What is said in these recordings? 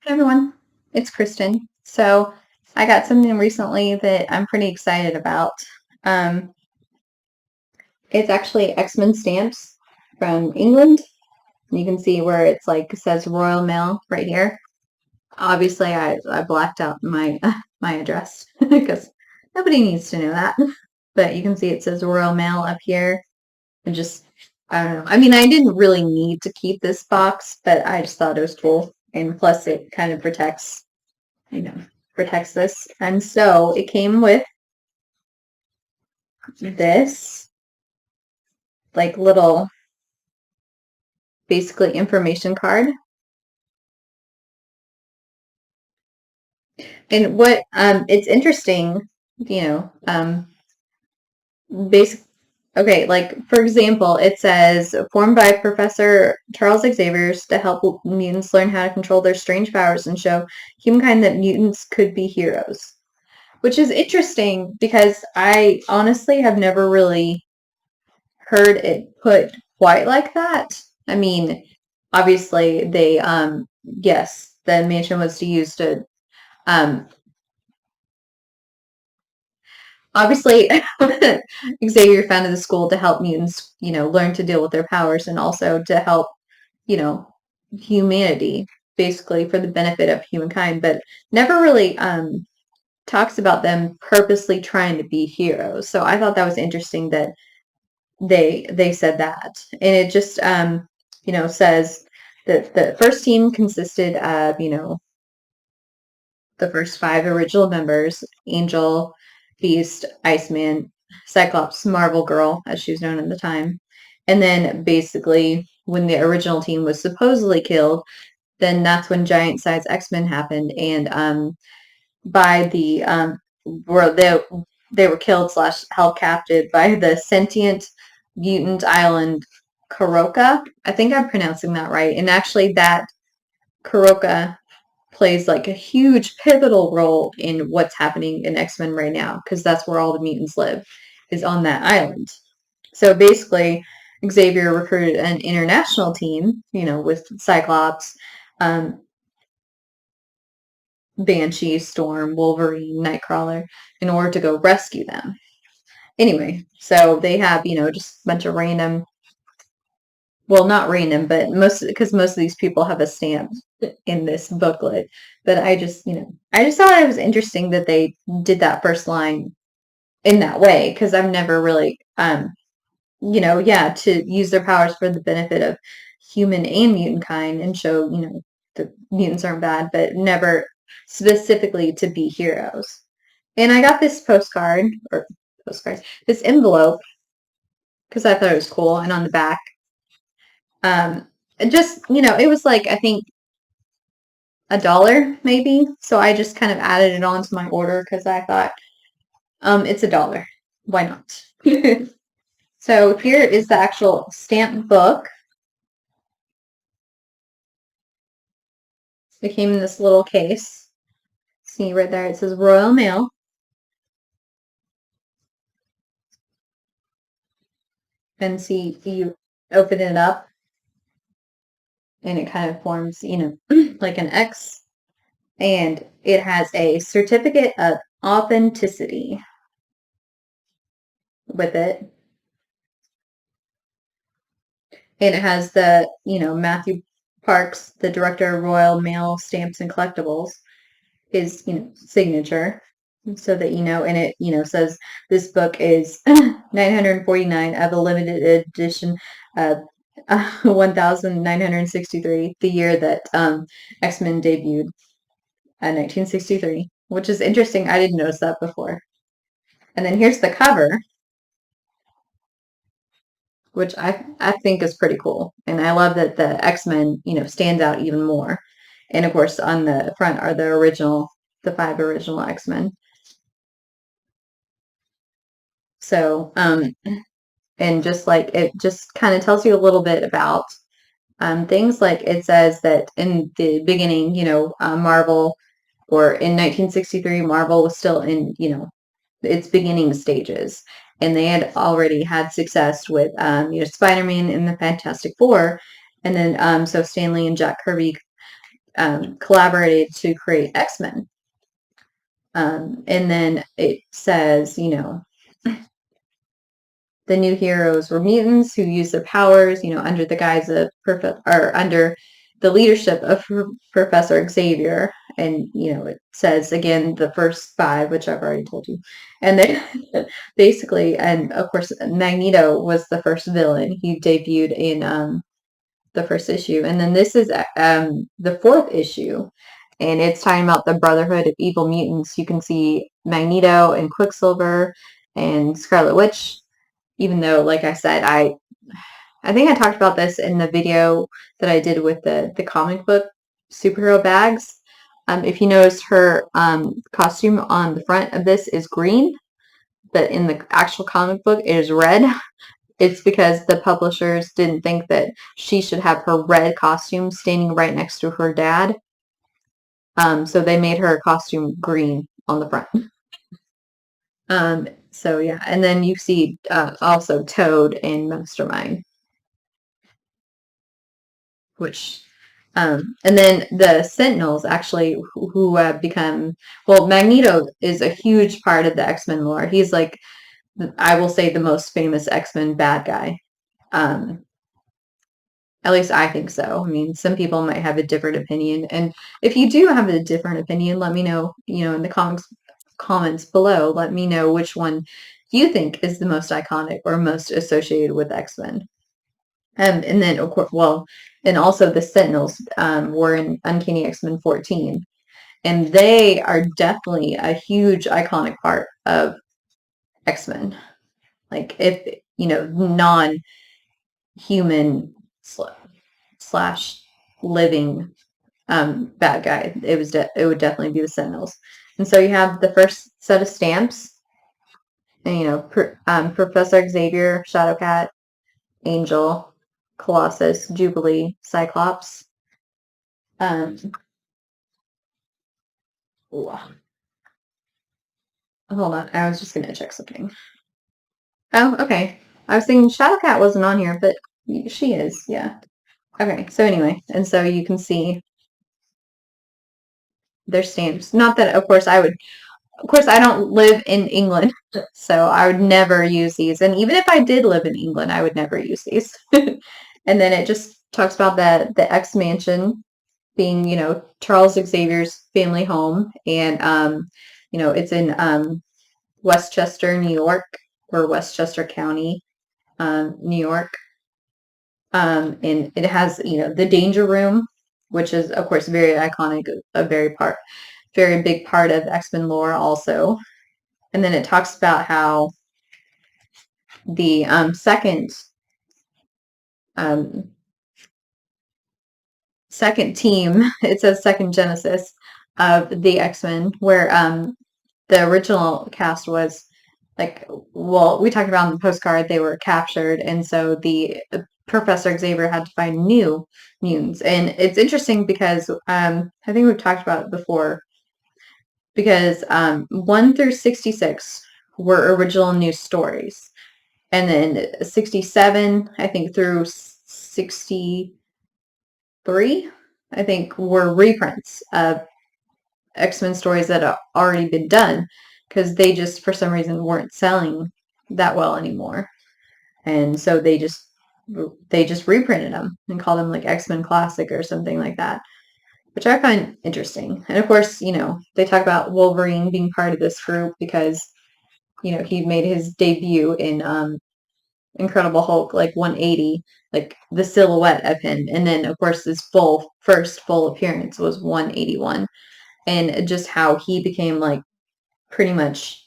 Hey everyone, it's Kristen. So I got something recently that I'm pretty excited about. Um, it's actually X-Men stamps from England. You can see where it's like it says Royal Mail right here. Obviously, I blacked out my my address because nobody needs to know that. But you can see it says Royal Mail up here, and just I don't know. I mean, I didn't really need to keep this box, but I just thought it was cool, and plus it kind of you know, protects this. And so it came with this like little basically information card. And what it's interesting, you know, basic okay, like for example, it says formed by Professor Charles Xavier to help mutants learn how to control their strange powers and show humankind that mutants could be heroes. Which is interesting because I honestly have never really heard it put quite like that. I mean, obviously they yes, the mansion was to use to um obviously Xavier founded the school to help mutants, learn to deal with their powers and also to help, you know, humanity basically for the benefit of humankind, but never really talks about them purposely trying to be heroes. So I thought that was interesting that they said that, and it just says that the first team consisted of the first five original members: Angel, Beast, Iceman, Cyclops, Marvel Girl, as she was known at the time. And then basically, when the original team was supposedly killed, then that's when Giant Size X-Men happened, and by the were they were killed slash held captive by the sentient mutant island Karoka. I think I'm pronouncing that right. And actually, that Karoka plays like a huge pivotal role in what's happening in X-Men right now because that's where all the mutants live, is on that island. So basically, Xavier recruited an international team, with Cyclops, um, Banshee, Storm, Wolverine, Nightcrawler, in order to go rescue them. Anyway, so they have, just a bunch of random, well, not random, but because most of these people have a stamp in this booklet. But I just thought it was interesting that they did that first line in that way because I've never really, yeah, to use their powers for the benefit of human and mutant kind and show, the mutants aren't bad, but never specifically to be heroes. And I got this postcards, this envelope because I thought it was cool. And on the back, just, it was like, I think $1 maybe. So I just kind of added it on to my order because I thought, it's $1. Why not? So here is the actual stamp book. It came in this little case. See right there, it says Royal Mail. And see, you open it up and it kind of forms, like an X. And it has a certificate of authenticity with it. And it has the, Matthew Parks, the director of Royal Mail Stamps and Collectibles, his, signature. So that and it, says this book is 949 of a limited edition of 1963, the year that X-Men debuted in 1963, which is interesting. I didn't notice that before. And then here's the cover, which I think is pretty cool. And I love that the X-Men, stands out even more. And of course, on the front are the five original X-Men. So, and just like it just kind of tells you a little bit about things. Like it says that in the beginning, Marvel, or in 1963, Marvel was still in, its beginning stages. And they had already had success with, Spider-Man and the Fantastic Four. And then, so Stan Lee and Jack Kirby collaborated to create X-Men. And then it says, the new heroes were mutants who used their powers, under the guise of or under the leadership of Professor Xavier. And, it says again, the first five, which I've already told you. And then basically, and of course, Magneto was the first villain. He debuted in the first issue. And then this is the fourth issue. And it's talking about the Brotherhood of Evil Mutants. You can see Magneto and Quicksilver and Scarlet Witch. Even though, like I said, I think I talked about this in the video that I did with the comic book superhero bags. If you notice, her costume on the front of this is green, but in the actual comic book it is red. It's because the publishers didn't think that she should have her red costume standing right next to her dad. So they made her costume green on the front. So yeah, and then you see also Toad and Mastermind, which, and then the Sentinels actually who have become, well, Magneto is a huge part of the X-Men lore. He's like, I will say, the most famous X-Men bad guy. At least I think so. I mean, some people might have a different opinion, and if you do have a different opinion, let me know. In the comments below. Let me know which one you think is the most iconic or most associated with X-Men. And then, of course, and also the Sentinels were in Uncanny X-Men 14, and they are definitely a huge iconic part of X-Men. Like, if non-human slash living bad guy, it would definitely be the Sentinels. And so you have the first set of stamps, and Professor Xavier, Shadowcat, Angel, Colossus, Jubilee, Cyclops. Hold on, I was just gonna check something. Oh, okay. I was thinking Shadowcat wasn't on here, but she is, yeah. Okay, so anyway, and so you can see their stamps. Not that, of course, I don't live in England, so I would never use these. And even if I did live in England, I would never use these. And then it just talks about the X Mansion being, Charles Xavier's family home, and it's in Westchester, New York, or Westchester County, New York. And it has, the Danger Room, which is, of course, very iconic, a very big part of X-Men lore also. And then it talks about how the second team, it says second Genesis of the X-Men, where the original cast was like, well, we talked about in the postcard, they were captured, and so the Professor Xavier had to find new mutants. And it's interesting because I think we've talked about it before, because 1 through 66 were original news stories, and then 67, I think, through 63, I think, were reprints of X-Men stories that have already been done, because they just, for some reason, weren't selling that well anymore. And so they just reprinted them and called them like X-Men Classic or something like that, which I find interesting. And of course, they talk about Wolverine being part of this group because, he made his debut in Incredible Hulk, like 180, like the silhouette of him. And then, of course, his first full appearance was 181. And just how he became, like, pretty much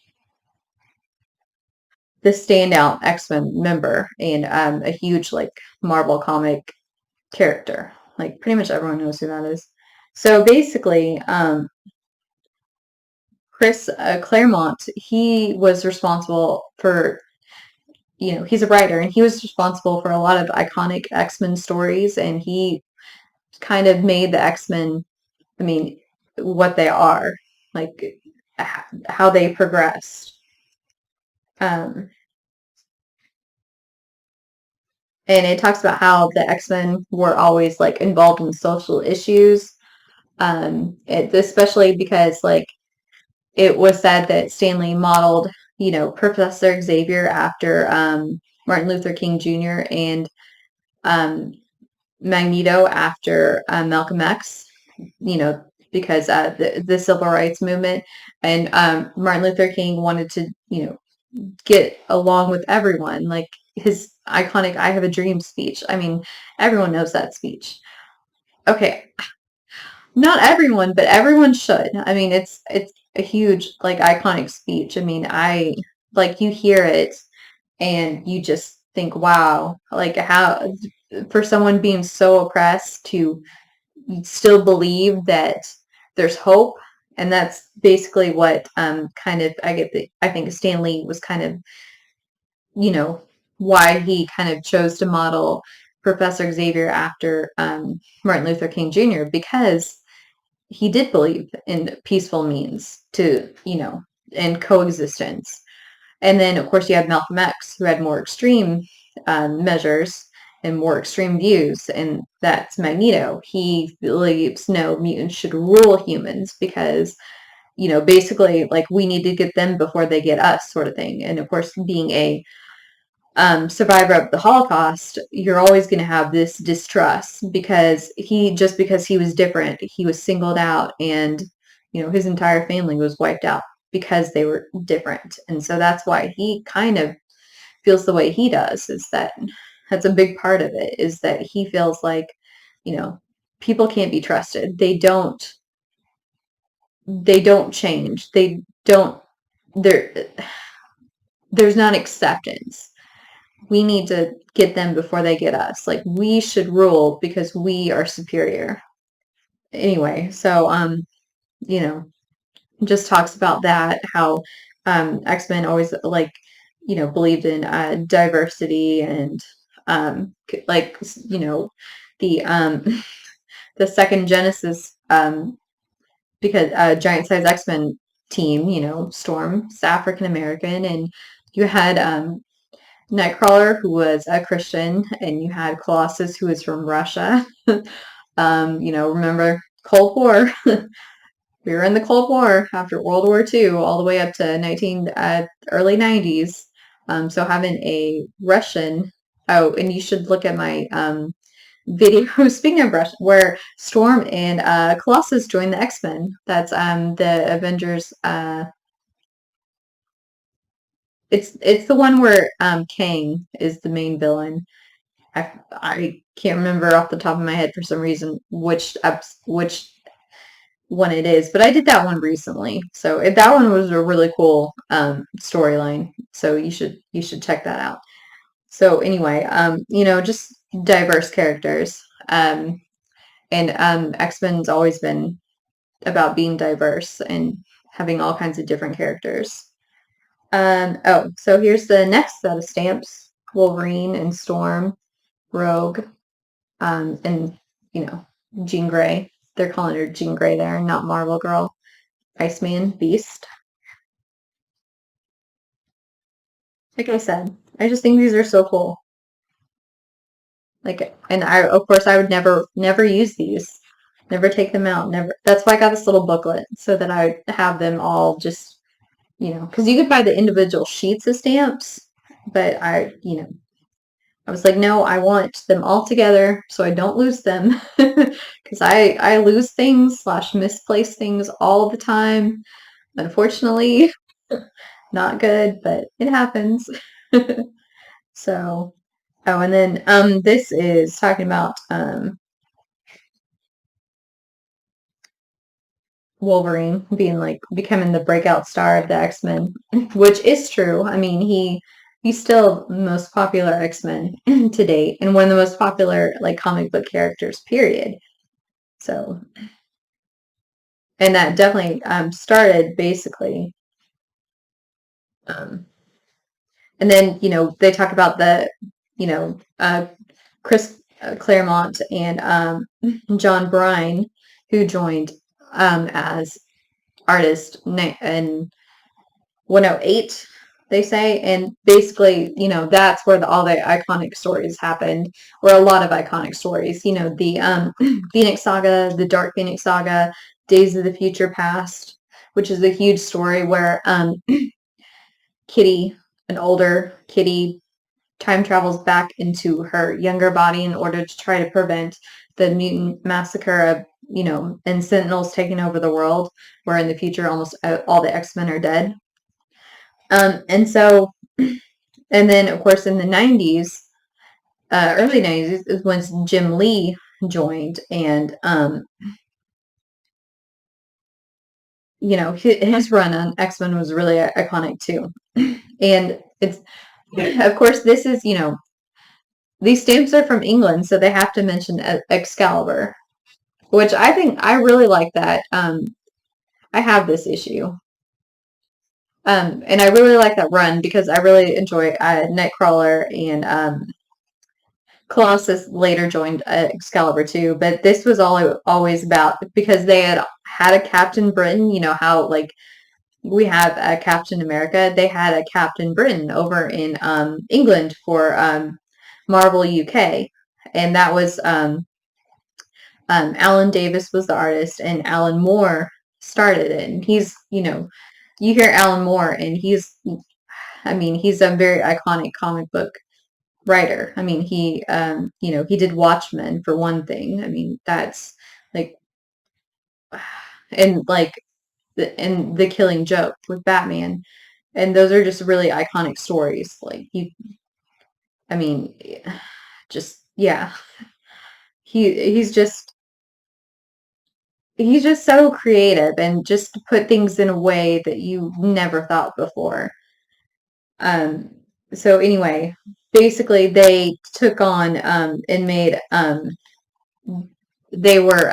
the standout X-Men member, and a huge, like, Marvel comic character. Like, pretty much everyone knows who that is. So basically, Chris Claremont, he was responsible for, he's a writer, and he was responsible for a lot of iconic X-Men stories, and he kind of made the X-Men, I mean, what they are, like, how they progressed. And it talks about how the X-Men were always, like, involved in social issues, Especially because like it was said that Stanley modeled, Professor Xavier after Martin Luther King Jr. and um, Magneto after Malcolm X, you know, because the civil rights movement, and Martin Luther King wanted to, get along with everyone. Like his iconic "I Have a Dream" speech. I mean, everyone knows that speech. Okay, not everyone, but everyone should. I mean, it's a huge like iconic speech. I mean, I like you hear it and you just think, wow, like how for someone being so oppressed to still believe that there's hope. And that's basically what kind of I think Stanley was kind of, you know, why he kind of chose to model Professor Xavier after Martin Luther King Jr. because he did believe in peaceful means to, and coexistence. And then, of course, you have Malcolm X, who had more extreme measures and more extreme views, and that's Magneto. He believes no mutants should rule humans because, basically, like we need to get them before they get us, sort of thing. And of course, being a survivor of the Holocaust, you're always going to have this distrust because because he was different, he was singled out, and his entire family was wiped out because they were different. And so that's why he kind of feels the way he does. Is that that's a big part of it? Is that he feels like you know people can't be trusted. They don't change. They don't. There, there's not acceptance. We need to get them before they get us. Like we should rule because we are superior. Anyway, so you know, just talks about that, how X-Men always like, believed in diversity and like, the the second Genesis because giant size X-Men team, Storm's African American, and you had Nightcrawler, who was a Christian, and you had Colossus, who was from Russia. Remember Cold War? We were in the Cold War after World War II, all the way up to early 90s. So having a Russian. Oh, and you should look at my video. Speaking of Russia, where Storm and Colossus joined the X-Men. That's the Avengers. It's the one where Kang is the main villain. I can't remember off the top of my head for some reason which one it is, but I did that one recently. So that one was a really cool storyline. So you should check that out. So anyway, just diverse characters. And X-Men's always been about being diverse and having all kinds of different characters. So here's the next set of stamps: Wolverine and Storm, Rogue, and Jean Grey. They're calling her Jean Grey there, not Marvel Girl. Iceman, Beast. Like I said, I just think these are so cool. Like, and of course, I would never use these, never take them out, never. That's why I got this little booklet so that I have them all just, because you could buy the individual sheets of stamps, but I was like, no, I want them all together so I don't lose them because I lose things / misplace things all the time. Unfortunately, not good, but it happens. So, oh, and then this is talking about Wolverine being like becoming the breakout star of the X-Men, which is true. I mean, he's still the most popular X-Men to date and one of the most popular like comic book characters, period. So, and that definitely started basically um, and then they talk about the Chris Claremont and John Bryan, who joined as artist in 108. they say. And basically, that's where all the iconic stories happened, or a lot of iconic stories. The Phoenix Saga, the Dark Phoenix Saga, Days of the Future Past, which is a huge story where Kitty, an older Kitty, time travels back into her younger body in order to try to prevent the mutant massacre of, and Sentinels taking over the world, where in the future almost all the X-Men are dead. And so, and then of course in the 90s, early 90s is when Jim Lee joined, and his run on X-Men was really iconic too. And it's, of course, this is, these stamps are from England, so they have to mention Excalibur, which I think I really like that. I have this issue. And I really like that run because I really enjoy Nightcrawler, and Colossus later joined Excalibur too. But this was always about, because they had a Captain Britain. You know how like we have a Captain America. They had a Captain Britain over in England for Marvel UK, and that was Alan Davis was the artist, and Alan Moore started it. And he's, you hear Alan Moore, and he's a very iconic comic book writer. I mean, he did Watchmen for one thing. I mean, that's like, and like, and The Killing Joke with Batman. And those are just really iconic stories. Like I mean, just, yeah. He's just so creative, and just to put things in a way that you never thought before. Um, so anyway, basically they took on and made they were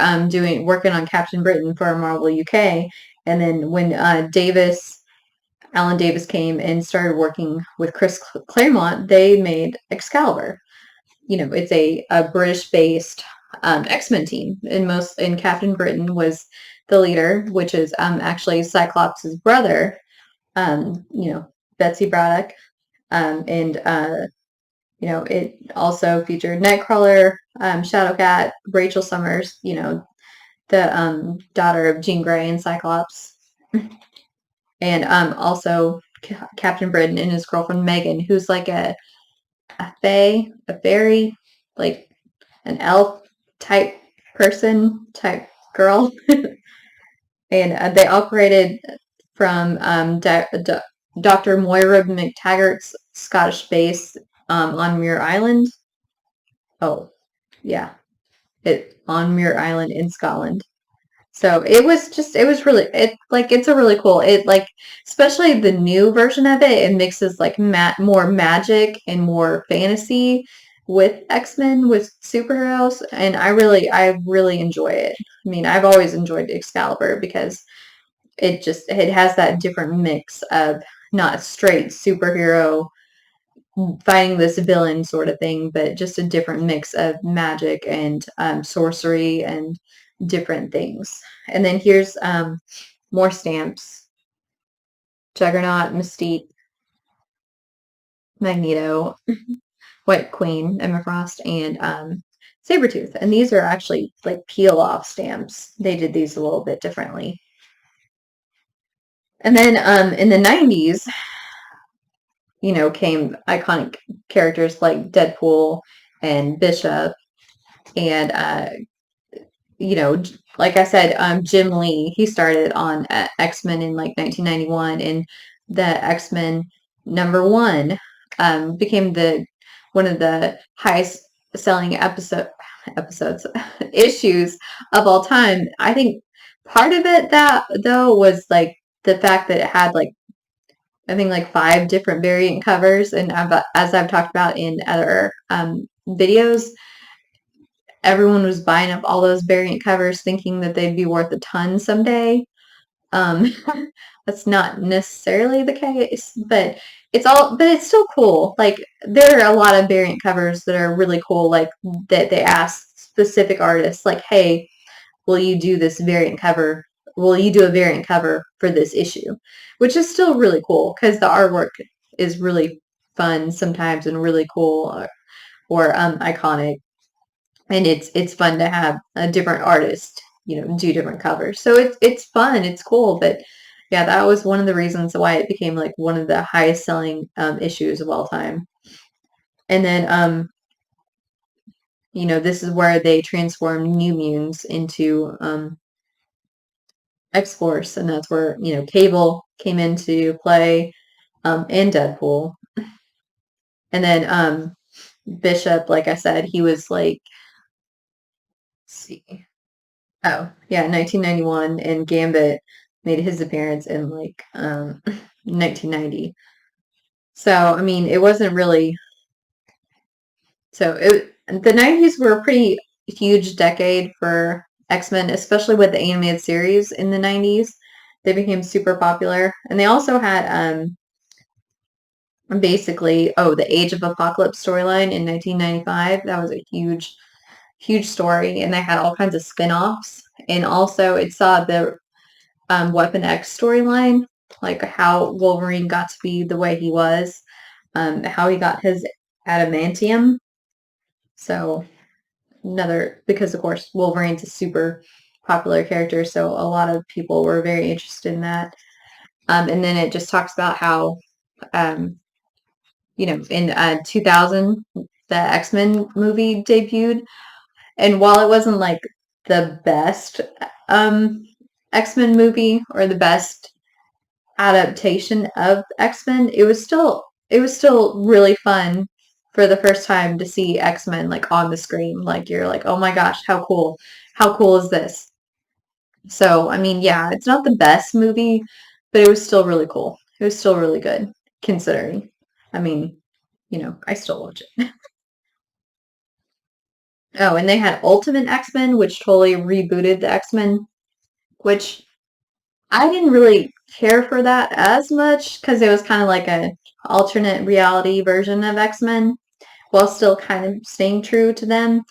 working on Captain Britain for Marvel UK, and then when Alan Davis came and started working with Chris Claremont, they made Excalibur. It's a British-based X-Men team, and Captain Britain was the leader, which is actually Cyclops' brother, Betsy Braddock, and it also featured Nightcrawler, Shadowcat, Rachel Summers, the daughter of Jean Grey and Cyclops, and also Captain Britain and his girlfriend Megan, who's like a fairy, like an elf type person, type girl. And they operated from Dr. Moira McTaggart's Scottish base on Muir Island. Oh, yeah, on Muir Island in Scotland. So it was really, it's a really cool, especially the new version of it. It mixes like more magic and more fantasy with X-Men, with superheroes, and I really enjoy it. I mean, I've always enjoyed Excalibur because it has that different mix of not straight superhero fighting this villain sort of thing, but just a different mix of magic and sorcery and different things. And then here's more stamps: Juggernaut, Mystique, Magneto, White Queen, Emma Frost, and Sabretooth. And these are actually like peel off stamps. They did these a little bit differently. And then in the 90s, came iconic characters like Deadpool and Bishop, and like I said, Jim Lee, he started on X-Men in like 1991, and the X-Men #1 became one of the highest selling episodes issues of all time. I think part of it, that though, was like the fact that it had like, I think like 5 different variant covers, and as I've talked about in other videos, everyone was buying up all those variant covers thinking that they'd be worth a ton someday. Um, that's not necessarily the case, but it's still cool. Like, there are a lot of variant covers that are really cool, like that they ask specific artists, like, hey, will you do this variant cover? Will you do a variant cover for this issue? Which is still really cool because the artwork is really fun sometimes and really cool or iconic, and it's fun to have a different artist, do different covers. So it's fun, it's cool, but yeah, that was one of the reasons why it became like one of the highest selling issues of all time. And then this is where they transformed New Mutants into X-Force, and that's where, Cable came into play, and Deadpool. And then Bishop, like I said, he was like, let's see. Oh, yeah, 1991, and Gambit made his appearance in like 1990. So, I mean, it wasn't really the 90s were a pretty huge decade for X-Men, especially with the animated series in the 90s. They became super popular. And they also had basically, the Age of Apocalypse storyline in 1995. That was a huge story, and they had all kinds of spin-offs. And also it saw the Weapon X storyline, like how Wolverine got to be the way he was, how he got his adamantium. So because of course Wolverine's a super popular character, so a lot of people were very interested in that. And then it just talks about how, um, in 2000, the X-Men movie debuted, and while it wasn't like the best X-Men movie or the best adaptation of X-Men, it was still really fun for the first time to see X-Men like on the screen. Like you're like, oh my gosh, how cool! How cool is this? So, I mean, yeah, it's not the best movie, but it was still really cool. It was still really good, considering. I mean, I still watch it. Oh, and they had Ultimate X-Men, which totally rebooted the X-Men, which I didn't really care for that as much because it was kind of like a alternate reality version of X-Men while still kind of staying true to them.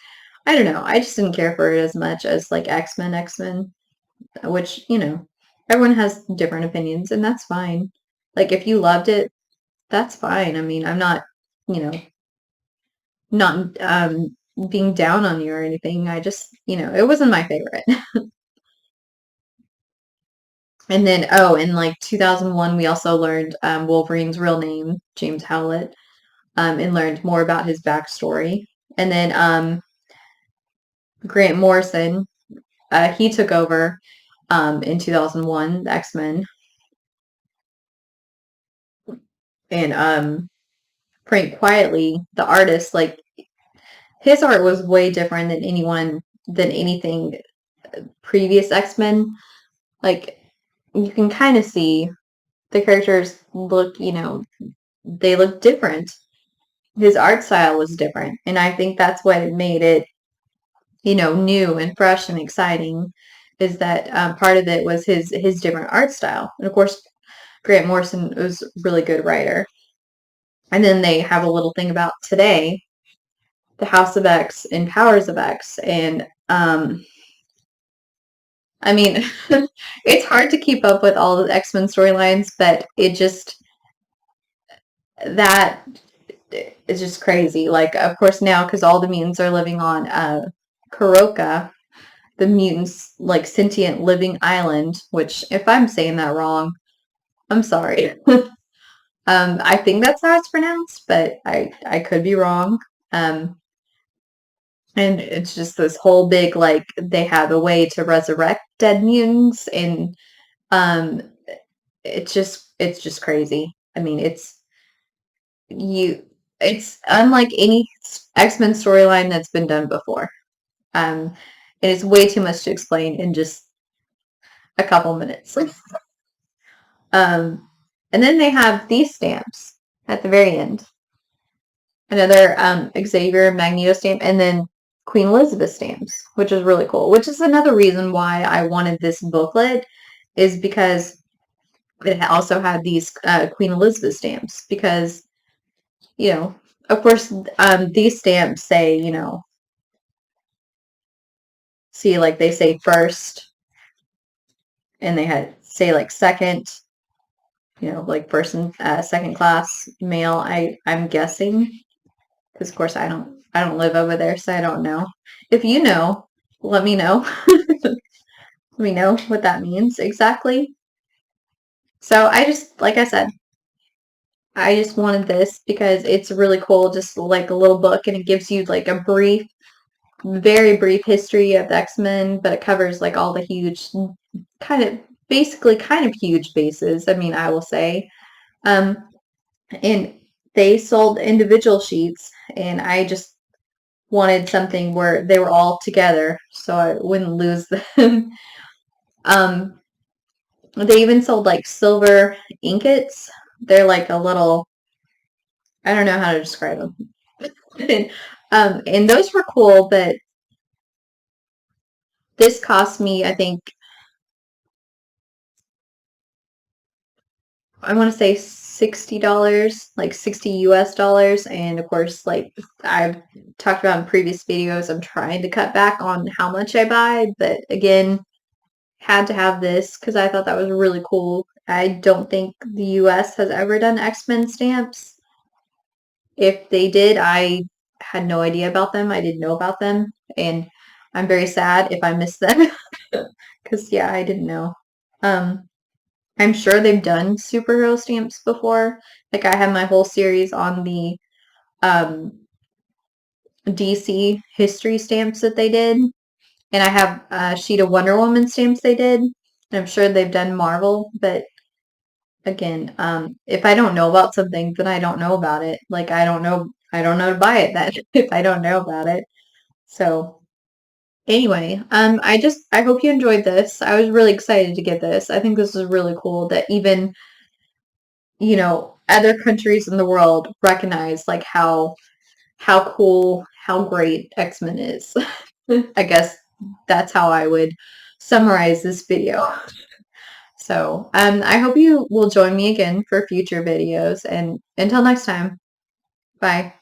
I don't know. I just didn't care for it as much as like X-Men, which, everyone has different opinions, and that's fine. Like if you loved it, that's fine. I mean, I'm not, you know, not being down on you or anything. I just, it wasn't my favorite. And then, in like 2001, we also learned Wolverine's real name, James Howlett, and learned more about his backstory. And then Grant Morrison, he took over in 2001, the X-Men, and Frank Quietly, the artist, like his art was way different than anything previous X-Men. Like you can kind of see the characters look, they look different. His art style was different, and I think that's what made it, new and fresh and exciting. Is that part of it was his different art style, and of course, Grant Morrison was a really good writer. And then they have a little thing about today, the House of X and Powers of X, and I mean, it's hard to keep up with all the X-Men storylines, but that is just crazy. Like, of course, now because all the mutants are living on Kuroka, the mutants like sentient living island. Which, if I'm saying that wrong, I'm sorry. I think that's how it's pronounced, but I could be wrong. And it's just this whole big like they have a way to resurrect dead mutants, and um, it's just crazy. I mean, you it's unlike any X-Men storyline that's been done before. And it's way too much to explain in just a couple minutes. And then they have these stamps at the very end. Another Xavier Magneto stamp, and then Queen Elizabeth stamps, which is really cool. Which is another reason why I wanted this booklet, is because it also had these Queen Elizabeth stamps. Because, of course, these stamps say, see, like they say first, and they had say like second, like first and second class mail. I'm guessing, because of course I don't live over there, so I don't know. If you know, let me know. Let me know what that means exactly. So I just, like I said, I just wanted this because it's really cool, just like a little book, and it gives you like a brief, very brief history of the X-Men, but it covers like all the huge, kind of, basically kind of huge bases. I mean, I will say. Um, and they sold individual sheets, and I just wanted something where they were all together so I wouldn't lose them. um, they even sold like silver ingots. They're like a little, I don't know how to describe them. And those were cool, but this cost me, I think, I want to say $60, like 60 US dollars. And of course, like I've talked about in previous videos, I'm trying to cut back on how much I buy, but again, had to have this because I thought that was really cool. I don't think the US has ever done X-Men stamps. If they did, I had no idea about them. I didn't know about them, and I'm very sad if I missed them because yeah, I didn't know. Um, I'm sure they've done superhero stamps before. Like I have my whole series on the um, DC history stamps that they did, and I have a sheet of Wonder Woman stamps they did. And I'm sure they've done Marvel, but again, if I don't know about something, then I don't know about it. Like I don't know to buy it that if I don't know about it. So anyway, I hope you enjoyed this. I was really excited to get this. I think this is really cool that even, other countries in the world recognize like how cool, how great X-Men is. I guess that's how I would summarize this video. So, I hope you will join me again for future videos, and until next time, bye.